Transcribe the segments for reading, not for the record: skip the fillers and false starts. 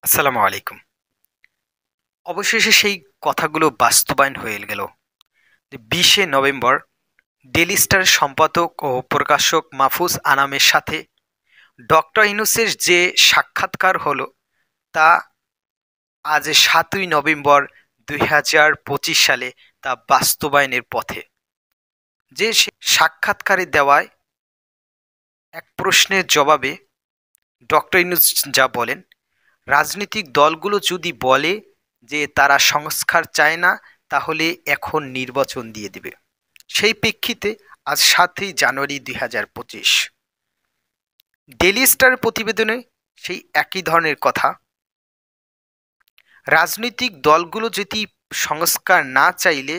আসসালামু আলাইকুম। অবশেষে সেই কথাগুলো বাস্তবায়ন হয়ে গেল। যে ২০শে নভেম্বর ডেইলি স্টারের সম্পাদক ও প্রকাশক মাহফুজ আনামের সাথে ডক্টর ইউনূসের যে সাক্ষাৎকার হলো তা আজ ৭ই নভেম্বর ২০২৫ সালে তা বাস্তবায়নের পথে। যে সাক্ষাৎকারে দেওয়ায় এক প্রশ্নের জবাবে ডক্টর ইউনূস যা বলেন, রাজনৈতিক দলগুলো যদি বলে যে তারা সংস্কার চায় না তাহলে এখন নির্বাচন দিয়ে দেবে। সেই প্রেক্ষিতে আজ ৭ই জানুয়ারি ২০২৫ ডেইলি স্টার প্রতিবেদনে সেই একই ধরনের কথা। রাজনৈতিক দলগুলো যদি সংস্কার না চাইলে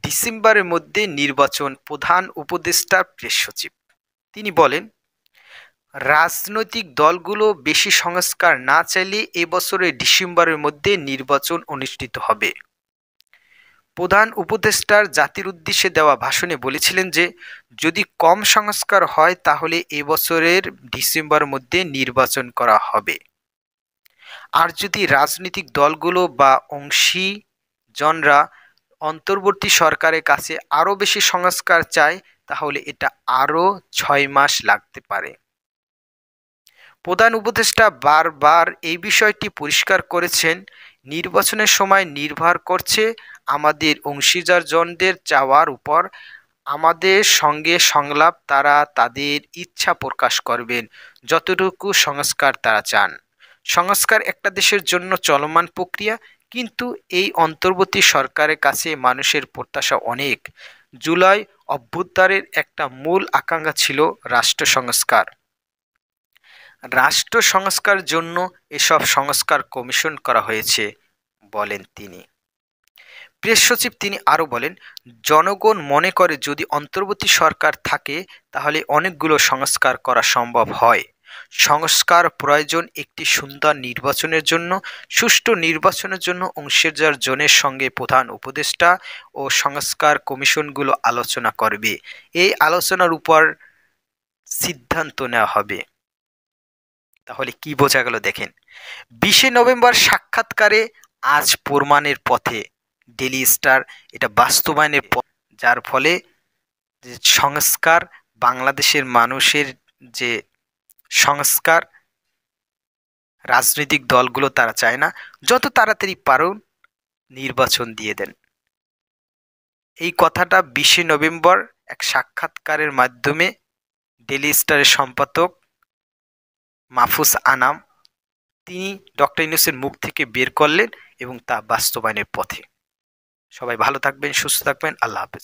ডিসেম্বরের মধ্যে নির্বাচন। প্রধান উপদেষ্টা প্রেস সচিব তিনি বলেন, রাজনৈতিক দলগুলো বেশি সংস্কার না চাইলে এবছরের ডিসেম্বরের মধ্যে নির্বাচন অনুষ্ঠিত হবে। প্রধান উপদেষ্টার জাতির উদ্দেশ্যে দেওয়া ভাষণে বলেছিলেন যে যদি কম সংস্কার হয় তাহলে এবছরের ডিসেম্বরের মধ্যে নির্বাচন করা হবে। আর যদি রাজনৈতিক দলগুলো বা অংশীজনরা অন্তর্বর্তী সরকারের কাছে আরও বেশি সংস্কার চায় তাহলে এটা আরও ৬ মাস লাগতে পারে। প্রধান উপদেষ্টা বারবার এই বিষয়টি পরিষ্কার করেছেন, নির্বাচনের সময় নির্ভর করছে আমাদের অংশীদারজনদের চাওয়ার উপর। আমাদের সঙ্গে সংলাপ তারা তাদের ইচ্ছা প্রকাশ করবেন যতটুকু সংস্কার তারা চান। সংস্কার একটা দেশের জন্য চলমান প্রক্রিয়া, কিন্তু এই অন্তর্বর্তী সরকারের কাছে মানুষের প্রত্যাশা অনেক। জুলাই অভ্যুত্থানের একটা মূল আকাঙ্ক্ষা ছিল রাষ্ট্র সংস্কার। রাষ্ট্র সংস্কার জন্য এসব সংস্কার কমিশন করা হয়েছে বলেন তিনি। প্রেস সচিব তিনি আরও বলেন, জনগণ মনে করে যদি অন্তর্বর্তী সরকার থাকে তাহলে অনেকগুলো সংস্কার করা সম্ভব হয়। সংস্কার প্রয়োজন একটি সুন্দর নির্বাচনের জন্য। সুষ্ঠু নির্বাচনের জন্য অংশীদারজনের সঙ্গে প্রধান উপদেষ্টা ও সংস্কার কমিশনগুলো আলোচনা করবে। এই আলোচনার উপর সিদ্ধান্ত নেওয়া হবে। তাহলে কি বোঝা গেল দেখেন, ২০শে নভেম্বর সাক্ষাৎকারে আজ প্রমাণের পথে ডেইলি স্টার, এটা বাস্তবায়নের পথ, যার ফলে যে সংস্কার, বাংলাদেশের মানুষের যে সংস্কার, রাজনৈতিক দলগুলো তারা চায় না। যত তাড়াতাড়ি পারুন নির্বাচন দিয়ে দেন। এই কথাটা ২০শে নভেম্বর এক সাক্ষাৎকারের মাধ্যমে ডেইলি স্টারের সম্পাদক মাহফুজ আনাম তিনি ডক্টর ইউনূসের মুখ থেকে বের করলেন এবং তা বাস্তবায়নের পথে। সবাই ভালো থাকবেন, সুস্থ থাকবেন। আল্লাহ হাফেজ।